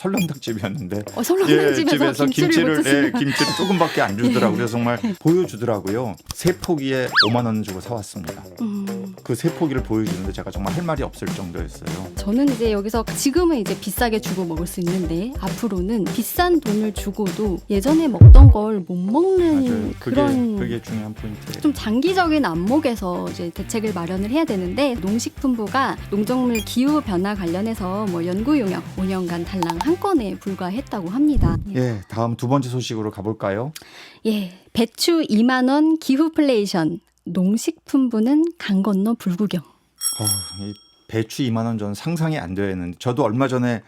설렁탕집이었는데 설렁탕집에서 김치를 못 드시는. 김치를 조금밖에 안 주더라고요. 그래서 정말 보여주더라고요. 세 포기에 5만 원 주고 사왔습니다. 그 세 포기를 보여주는데 제가 정말 할 말이 없을 정도였어요. 저는 이제 여기서 지금은 이제 비싸게 주고 먹을 수 있는데 앞으로는 비싼 돈을 주고도 예전에 먹던 걸 못 먹는 맞아요. 그런 그게 중요한 포인트예요. 좀 장기적인 안목에서 이제 대책을 마련을 해야 되는데 농식품부가 농작물 기후 변화 관련해서 뭐 연구 용역 5년간 달랑 한 건에 불과했다고 합니다. 예, 다음 두 번째 소식으로 가볼까요? 예, 배추 2만 원 기후플레이션. 농식품부는 강 건너 불구경. 이 배추 2만 원 전 상상이 안 되는. 저도 얼마 전에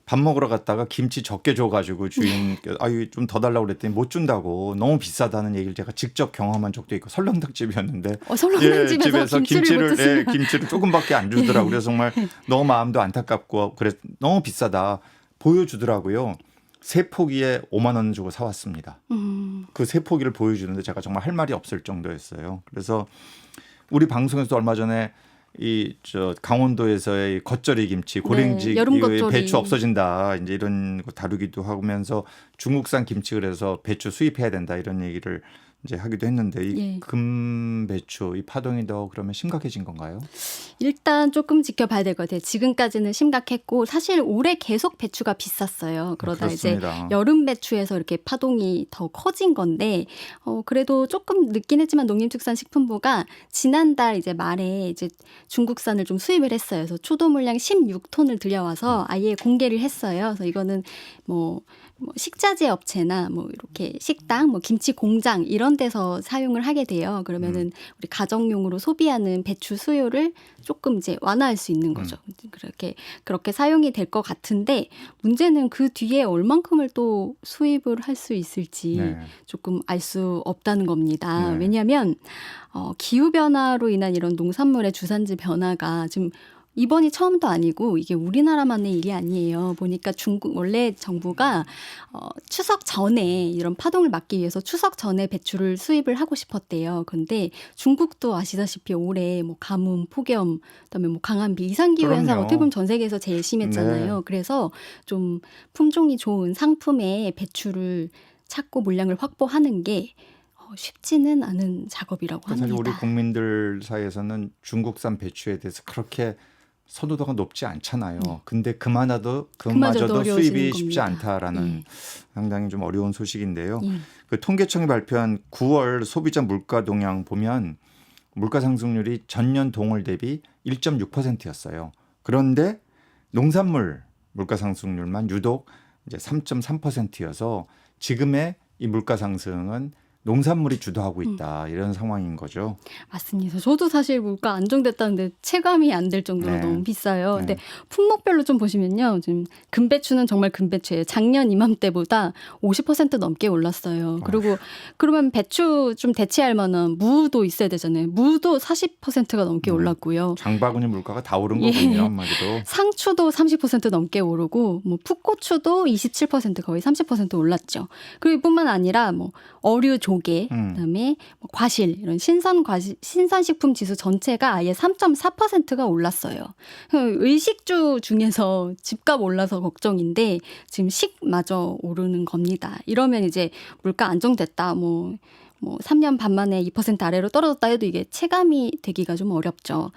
밥 먹으러 갔다가 김치 적게 줘가지고 주인께 아유 좀 더 달라고 그랬더니 못 준다고 너무 비싸다는 얘기를 제가 직접 경험한 적도 있고 설렁탕집이었는데 설렁탕집에서 김치를 못 드시는. 김치를 조금밖에 안 주더라고요. 그래서 정말 너무 마음도 안타깝고 그래서 너무 비싸다 보여주더라고요. 세 포기에 5만 원 주고 사왔습니다. 그 세 포기를 보여주는데 제가 정말 할 말이 없을 정도였어요. 그래서 우리 방송에서도 얼마 전에 강원도에서의 겉절이 김치, 고랭지, 여름 겉절이. 배추 없어진다 이제 이런 거 다루기도 하면서 중국산 김치 그래서 배추 수입해야 된다 이런 얘기를 이제 하기도 했는데 이 금배추 이 파동이 더 그러면 심각해진 건가요? 일단 조금 지켜봐야 될 것 같아요. 지금까지는 심각했고 사실 올해 계속 배추가 비쌌어요. 그러다 그렇습니다. 이제 여름 배추에서 이렇게 파동이 더 커진 건데 그래도 조금 늦긴 했지만 농림축산식품부가 지난달 이제 말에 이제 중국산을 좀 수입을 했어요. 그래서 초도 물량 16톤을 들여와서 아예 공개를 했어요. 그래서 이거는 뭐 식자재 업체나 뭐 이렇게 식당, 뭐 김치 공장 이런 데서 사용을 하게 돼요. 그러면은 우리 가정용으로 소비하는 배추 수요를 조금 이제 완화할 수 있는 거죠. 그렇게 사용이 될 것 같은데 문제는 그 뒤에 얼만큼을 또 수입을 할 수 있을지 조금 알 수 없다는 겁니다. 왜냐하면 기후 변화로 인한 이런 농산물의 주산지 변화가 지금 이번이 처음도 아니고 이게 우리나라만의 일이 아니에요. 보니까 중국 원래 정부가 추석 전에 이런 파동을 막기 위해서 추석 전에 배추를 수입을 하고 싶었대요. 그런데 중국도 아시다시피 올해 뭐 가뭄, 폭염, 그다음에 뭐 강한 이상기후 현상 어떻게 보면 전 세계에서 제일 심했잖아요. 그래서 좀 품종이 좋은 상품의 배추를 찾고 물량을 확보하는 게 쉽지는 않은 작업이라고 합니다. 사실 우리 국민들 사이에서는 중국산 배추에 대해서 그렇게 선호도가 높지 않잖아요. 근데 그마저도 수입이 쉽지 않다라는 상당히 좀 어려운 소식인데요. 그 통계청이 발표한 9월 소비자 물가 동향 보면 물가 상승률이 전년 동월 대비 1.6%였어요. 그런데 농산물 물가 상승률만 유독 이제 3.3%여서 지금의 이 물가 상승은 농산물이 주도하고 있다 이런 상황인 거죠. 맞습니다. 저도 사실 물가 안정됐다는데 체감이 안 될 정도로 너무 비싸요. 근데 품목별로 좀 보시면요. 지금 금배추는 정말 금배추예요. 작년 이맘때보다 50% 넘게 올랐어요. 그리고 그러면 배추 좀 대체할 만한 무도 있어야 되잖아요. 무도 40%가 넘게 올랐고요. 장바구니 물가가 다 오른 거군요. 한마디로. 상추도 30% 넘게 오르고 뭐 풋고추도 27% 거의 30% 올랐죠. 그리고 뿐만 아니라 뭐 어류, 조개, 그다음에 뭐 과실 이런 신선식품 지수 전체가 아예 3.4%가 올랐어요. 의식주 중에서 집값 올라서 걱정인데 지금 식마저 오르는 겁니다. 이러면 이제 물가 안정됐다. 뭐 3년 반 만에 2% 아래로 떨어졌다 해도 이게 체감이 되기가 좀 어렵죠.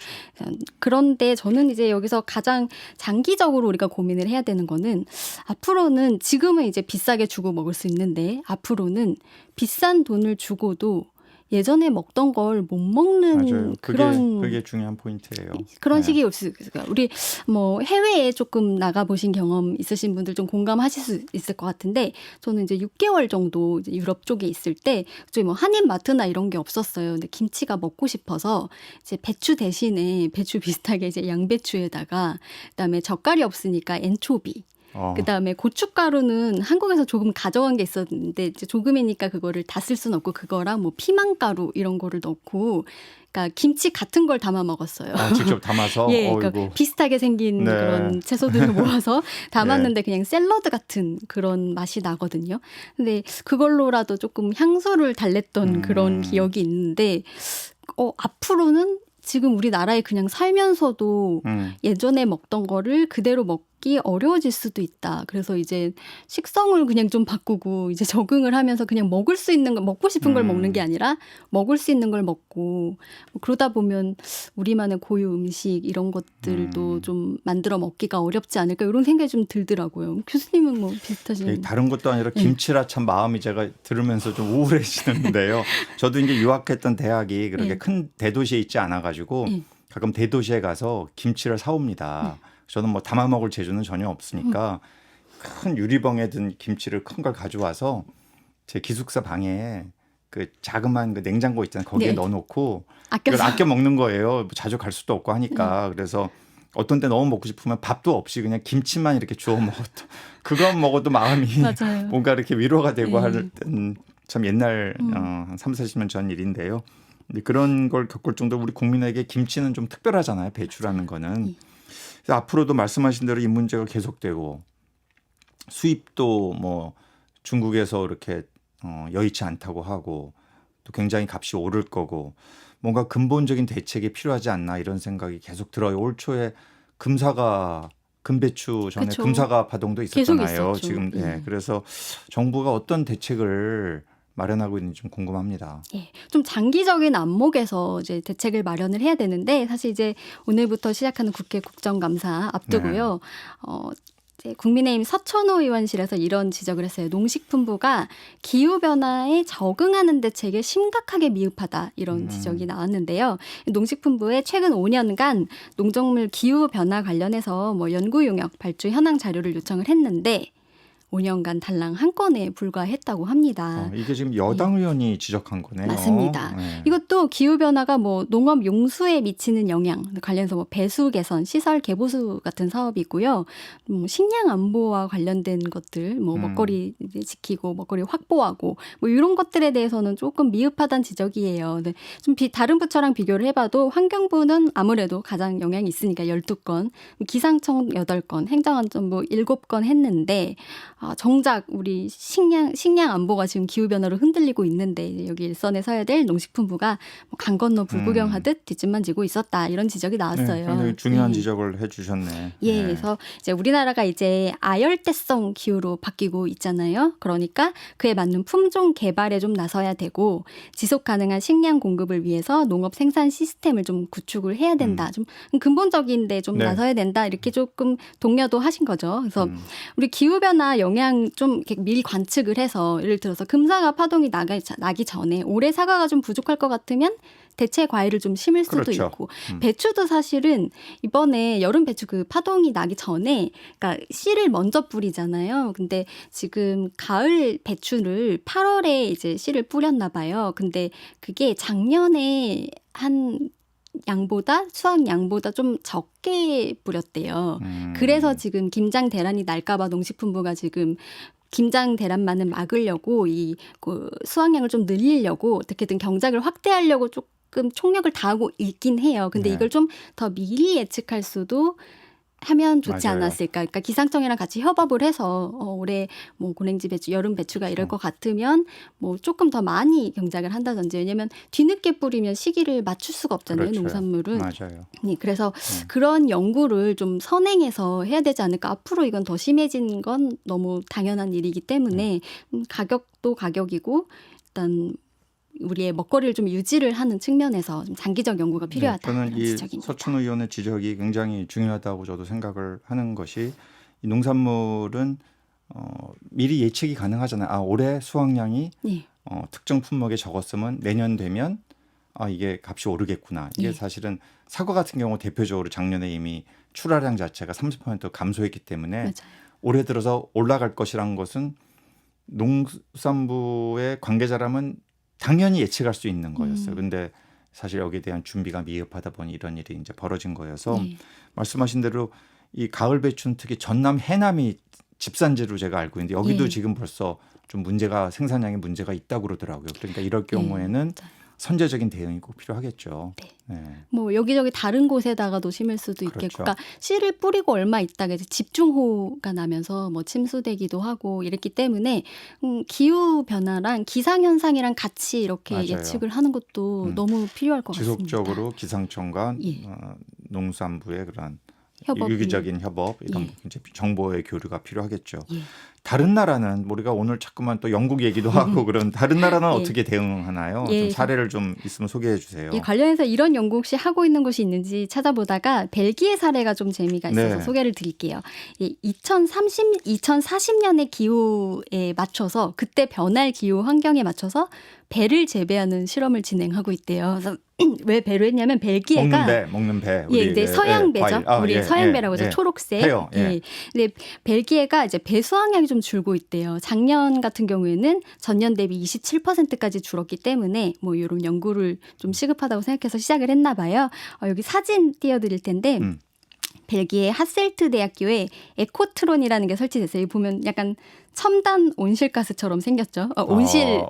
그런데 저는 이제 여기서 가장 장기적으로 우리가 고민을 해야 되는 거는 앞으로는 지금은 이제 비싸게 주고 먹을 수 있는데 앞으로는 비싼 돈을 주고도 예전에 먹던 걸 못 먹는 그게 중요한 포인트예요. 그런 시기가 올 수 있어요. 우리 뭐 해외에 조금 나가보신 경험 있으신 분들 좀 공감하실 수 있을 것 같은데 저는 이제 6개월 정도 이제 유럽 쪽에 있을 때 저희 뭐 한인마트나 이런 게 없었어요. 근데 김치가 먹고 싶어서 이제 배추 대신에 배추 비슷하게 이제 양배추에다가 그다음에 젓갈이 없으니까 엔초비 그다음에 고춧가루는 한국에서 조금 가져간 게 있었는데 이제 조금이니까 그거를 다 쓸 수는 없고 그거랑 뭐 피망가루 이런 거를 넣고 그러니까 김치 같은 걸 담아 먹었어요. 직접 담아서? 그러니까 비슷하게 생긴 그런 채소들을 모아서 담았는데 그냥 샐러드 같은 그런 맛이 나거든요. 근데 그걸로라도 조금 향수를 달랬던 그런 기억이 있는데 앞으로는 지금 우리나라에 그냥 살면서도 예전에 먹던 거를 그대로 먹기 어려워질 수도 있다. 그래서 이제 식성을 그냥 좀 바꾸고 이제 적응을 하면서 그냥 먹을 수 있는 거, 먹고 싶은 걸 먹는 게 아니라 먹을 수 있는 걸 먹고 뭐 그러다 보면 우리만의 고유 음식 이런 것들도 좀 만들어 먹기가 어렵지 않을까 이런 생각이 좀 들더라고요. 교수님은 뭐 비슷하신? 다른 것도 아니라 김치라 참 마음이 제가 들으면서 좀 우울해지는데요. 저도 이제 유학했던 대학이 그렇게 큰 대도시에 있지 않아가지고 가끔 대도시에 가서 김치를 사옵니다. 저는 뭐 담아 먹을 재주는 전혀 없으니까 큰 유리병에 든 김치를 큰 걸 가져와서 제 기숙사 방에 그 자그마한 그 냉장고 있잖아요. 거기에 넣어놓고 이걸 아껴 먹는 거예요. 뭐 자주 갈 수도 없고 하니까. 그래서 어떤 때 너무 먹고 싶으면 밥도 없이 그냥 김치만 이렇게 주워 먹어도 그거 먹어도 마음이 맞아요. 뭔가 이렇게 위로가 되고 할 때는 참 옛날 한 3, 40년 전 일인데요. 근데 그런 걸 겪을 정도로 우리 국민에게 김치는 좀 특별하잖아요. 배추라는 거는. 그래서 앞으로도 말씀하신 대로 이 문제가 계속되고 수입도 뭐 중국에서 이렇게 여의치 않다고 하고 또 굉장히 값이 오를 거고 뭔가 근본적인 대책이 필요하지 않나 이런 생각이 계속 들어요. 올 초에 금배추 전에 그쵸. 금사과 파동도 계속 있었잖아요. 있었죠. 지금 그래서 정부가 어떤 대책을 마련하고 있는지 좀 궁금합니다. 좀 장기적인 안목에서 이제 대책을 마련을 해야 되는데 사실 이제 오늘부터 시작하는 국회 국정감사 앞두고요. 이제 국민의힘 서천호 의원실에서 이런 지적을 했어요. 농식품부가 기후변화에 적응하는 대책에 심각하게 미흡하다 이런 지적이 나왔는데요. 농식품부에 최근 5년간 농작물 기후변화 관련해서 뭐 연구 용역, 발주 현황 자료를 요청을 했는데 5년간 달랑 한 건에 불과했다고 합니다. 이게 지금 여당 의원이 지적한 거네요. 맞습니다. 이것도 기후변화가 뭐 농업 용수에 미치는 영향 관련해서 뭐 배수 개선, 시설 개보수 같은 사업이고요. 식량 안보와 관련된 것들, 뭐 먹거리 이제 지키고 먹거리 확보하고 뭐 이런 것들에 대해서는 조금 미흡하다는 지적이에요. 네. 좀 다른 부처랑 비교를 해봐도 환경부는 아무래도 가장 영향이 있으니까 12건, 기상청 8건, 행정안전부 7건 했는데 정작 우리 식량 안보가 지금 기후변화로 흔들리고 있는데 여기 일선에 서야 될 농식품부가 뭐 강 건너 불구경하듯 뒷짐만 지고 있었다 이런 지적이 나왔어요. 굉장히 중요한 지적을 해주셨네. 그래서 이제 우리나라가 이제 아열대성 기후로 바뀌고 있잖아요. 그러니까 그에 맞는 품종 개발에 좀 나서야 되고 지속 가능한 식량 공급을 위해서 농업 생산 시스템을 좀 구축을 해야 된다. 좀 근본적인데 좀 나서야 된다. 이렇게 조금 독려도 하신 거죠. 그래서 우리 기후변화 영향 좀 이렇게 미리 관측을 해서 예를 들어서 금사과 파동이 나기 전에 올해 사과가 좀 부족할 것 같으면 대체 과일을 좀 심을 수도 있고 배추도 사실은 이번에 여름 배추 그 파동이 나기 전에 그러니까 씨를 먼저 뿌리잖아요. 근데 지금 가을 배추를 8월에 이제 씨를 뿌렸나 봐요. 근데 그게 작년에 한 양보다 수확 양보다 좀 적게 뿌렸대요. 그래서 지금 김장 대란이 날까봐 농식품부가 지금 김장 대란만은 막으려고 그 수확량을 좀 늘리려고 어떻게든 경작을 확대하려고 조금 총력을 다하고 있긴 해요. 근데 이걸 좀 더 미리 예측할 수도 하면 좋지 않았을까. 그러니까 기상청이랑 같이 협업을 해서 올해 뭐 고랭지 배추, 여름 배추가 이럴 것 같으면 뭐 조금 더 많이 경작을 한다든지. 왜냐하면 뒤늦게 뿌리면 시기를 맞출 수가 없잖아요. 그렇죠. 농산물은. 맞아요. 그래서 그런 연구를 좀 선행해서 해야 되지 않을까. 앞으로 이건 더 심해진 건 너무 당연한 일이기 때문에 가격도 가격이고 일단 우리의 먹거리를 좀 유지를 하는 측면에서 좀 장기적 연구가 필요하다. 저는 이 지적입니다. 서천호 의원의 지적이 굉장히 중요하다고 저도 생각을 하는 것이 이 농산물은 미리 예측이 가능하잖아요. 올해 수확량이 특정 품목에 적었으면 내년 되면 이게 값이 오르겠구나. 이게 사실은 사과 같은 경우 대표적으로 작년에 이미 출하량 자체가 30% 감소했기 때문에 맞아요. 올해 들어서 올라갈 것이라는 것은 농산부의 관계자라면 당연히 예측할 수 있는 거였어요. 근데 사실 여기에 대한 준비가 미흡하다 보니 이런 일이 이제 벌어진 거여서 말씀하신 대로 이 가을 배추는 특히 전남 해남이 집산지로 제가 알고 있는데 여기도 지금 벌써 좀 생산량에 문제가 있다고 그러더라고요. 그러니까 이럴 경우에는 선제적인 대응이 꼭 필요하겠죠. 뭐 여기저기 다른 곳에다가도 심을 수도 있겠고, 그렇죠. 그러니까 씨를 뿌리고 얼마 있다가 이제 집중호우가 나면서 뭐 침수되기도 하고 이랬기 때문에 기후 변화랑 기상 현상이랑 같이 이렇게 맞아요. 예측을 하는 것도 너무 필요할 것 같습니다. 지속적으로 기상청과 농산부의 그런 협업, 유기적인 협업 이런 예. 이제 정보의 교류가 필요하겠죠. 예. 다른 나라는 우리가 오늘 자꾸만 또 영국 얘기도 하고 그런 다른 나라는 예. 어떻게 대응하나요? 예. 좀 사례를 좀 있으면 소개해 주세요. 예, 관련해서 이런 연구 혹시 하고 있는 곳이 있는지 찾아보다가 벨기에 사례가 좀 재미가 있어서 네. 소개를 드릴게요. 2040년의 기후에 맞춰서 그때 변할 기후 환경에 맞춰서 배를 재배하는 실험을 진행하고 있대요. 그래서 왜 배로 했냐면 벨기에가 먹는 배. 예, 이제 서양배죠. 과일. 아, 우리 예, 서양배라고 해서 예, 초록색. 해요. 예. 예. 근데 벨기에가 이제 배 수확량이 좀 줄고 있대요. 작년 같은 경우에는 전년 대비 27%까지 줄었기 때문에 뭐 이런 연구를 좀 시급하다고 생각해서 시작을 했나 봐요. 여기 사진 띄워드릴 텐데 벨기에 하셀트 대학교에 에코트론이라는 게 설치됐어요. 여기 보면 약간 첨단 온실가스처럼 생겼죠. 온실,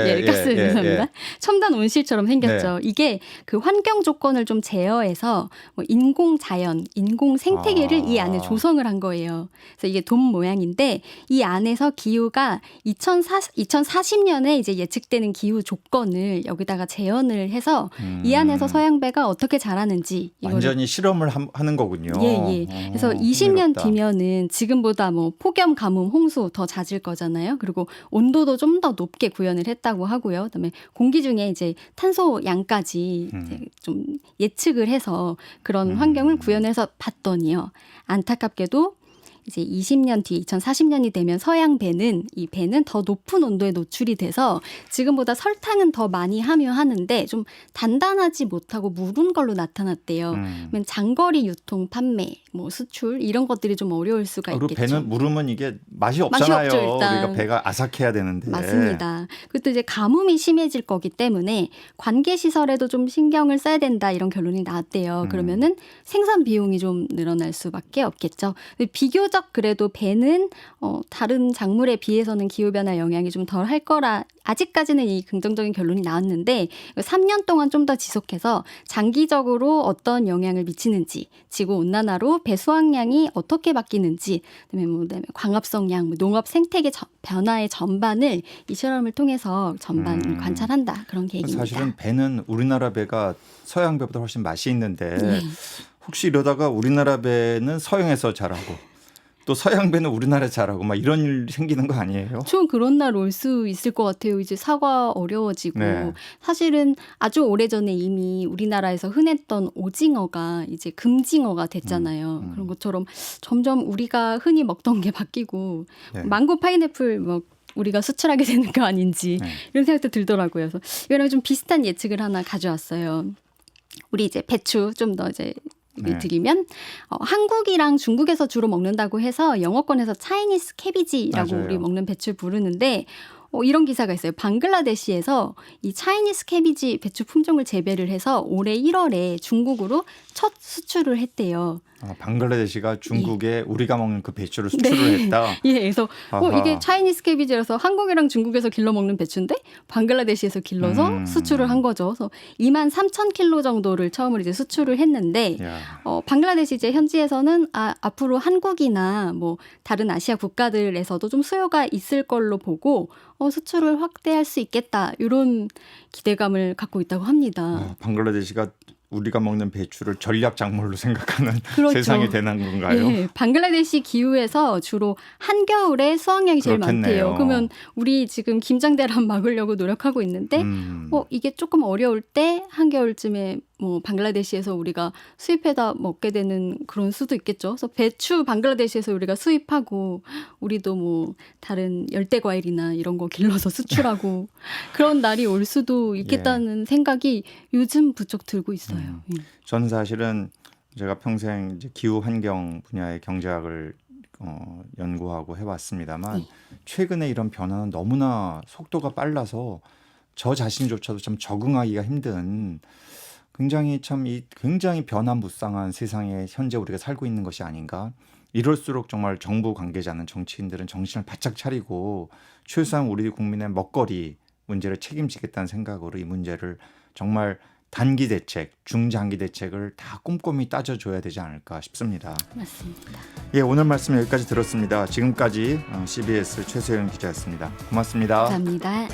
예, 가스 죄송합니다. 첨단 온실처럼 생겼죠. 네. 이게 그 환경 조건을 좀 제어해서 뭐 인공 자연, 인공 생태계를 이 안에 조성을 한 거예요. 그래서 이게 돔 모양인데 이 안에서 기후가 2040년에 이제 예측되는 기후 조건을 여기다가 재현을 해서 이 안에서 서양배가 어떻게 자라는지 완전히 실험을 하는 거군요. 예. 그래서 20년 뒤면은 지금보다 뭐 폭염, 가뭄, 홍수 더 잦을 거잖아요. 그리고 온도도 좀 더 높게 구현을 했다고 하고요. 그다음에 공기 중에 이제 탄소 양까지 이제 좀 예측을 해서 그런 환경을 구현해서 봤더니요. 안타깝게도 이제 20년 뒤 2040년이 되면 서양 배는 이 배는 더 높은 온도에 노출이 돼서 지금보다 설탕은 더 많이 함유하는데 좀 단단하지 못하고 무른 걸로 나타났대요. 그러면 장거리 유통, 판매, 뭐 수출 이런 것들이 좀 어려울 수가 있겠죠. 그리고 배는 무르면 이게 맛이 없잖아요. 맛이 없죠, 일단. 그러니까 배가 아삭해야 되는데. 맞습니다. 그것도 이제 가뭄이 심해질 거기 때문에 관계 시설에도 좀 신경을 써야 된다 이런 결론이 나왔대요. 그러면은 생산 비용이 좀 늘어날 수밖에 없겠죠. 근데 비교적 그래도 배는 다른 작물에 비해서는 기후변화 영향이 좀 덜 할 거라 아직까지는 이 긍정적인 결론이 나왔는데 3년 동안 좀 더 지속해서 장기적으로 어떤 영향을 미치는지 지구온난화로 배 수확량이 어떻게 바뀌는지 그다음에 광합성량, 농업 생태계 변화의 전반을 이 실험을 통해서 전반 관찰한다. 그런 계획입니다. 사실은 배는 우리나라 배가 서양 배보다 훨씬 맛이 있는데 네. 혹시 이러다가 우리나라 배는 서양에서 자라고 또 서양 배는 우리나라에 자라고 막 이런 일 생기는 거 아니에요? 좀 그런 날 올 수 있을 것 같아요. 이제 사과 어려워지고 네. 사실은 아주 오래전에 이미 우리나라에서 흔했던 오징어가 이제 금징어가 됐잖아요. 그런 것처럼 점점 우리가 흔히 먹던 게 바뀌고 네. 망고, 파인애플 뭐 우리가 수출하게 되는 거 아닌지 이런 생각도 들더라고요. 그래서 이거랑 좀 비슷한 예측을 하나 가져왔어요. 우리 이제 배추 좀 더 이제 드리면 한국이랑 중국에서 주로 먹는다고 해서 영어권에서 차이니스 캐비지라고 맞아요. 우리 먹는 배추를 부르는데 이런 기사가 있어요. 방글라데시에서 이 차이니스 캐비지 배추 품종을 재배를 해서 올해 1월에 중국으로 첫 수출을 했대요. 방글라데시가 중국에 우리가 먹는 그 배추를 수출을 했다. 예, 그래서 아하. 이게 차이니스 캐비지라서 한국이랑 중국에서 길러 먹는 배추인데 방글라데시에서 길러서 수출을 한 거죠. 그래서 23,000kg 정도를 처음으로 이제 수출을 했는데 야. 방글라데시 이제 현지에서는 앞으로 한국이나 뭐 다른 아시아 국가들에서도 좀 수요가 있을 걸로 보고 수출을 확대할 수 있겠다 이런 기대감을 갖고 있다고 합니다. 방글라데시가 우리가 먹는 배추를 전략 작물로 생각하는 그렇죠. 세상이 되는 건가요? 예, 방글라데시 기후에서 주로 한겨울에 수확량이 제일 그렇겠네요. 많대요. 그러면 우리 지금 김장대란 막으려고 노력하고 있는데 이게 조금 어려울 때 한겨울쯤에 뭐 방글라데시에서 우리가 수입해다 먹게 되는 그런 수도 있겠죠. 그래서 배추 방글라데시에서 우리가 수입하고 우리도 뭐 다른 열대 과일이나 이런 거 길러서 수출하고 그런 날이 올 수도 있겠다는 생각이 요즘 부쩍 들고 있어요. 저는 사실은 제가 평생 이제 기후 환경 분야의 경제학을 연구하고 해왔습니다만 최근에 이런 변화는 너무나 속도가 빨라서 저 자신조차도 참 적응하기가 힘든 굉장히 변화무쌍한 세상에 현재 우리가 살고 있는 것이 아닌가. 이럴수록 정말 정부 관계자는 정치인들은 정신을 바짝 차리고 최소한 우리 국민의 먹거리 문제를 책임지겠다는 생각으로 이 문제를 정말 단기 대책, 중장기 대책을 다 꼼꼼히 따져줘야 되지 않을까 싶습니다. 맞습니다. 예, 오늘 말씀 여기까지 들었습니다. 지금까지 CBS 최소영 기자였습니다. 고맙습니다. 감사합니다.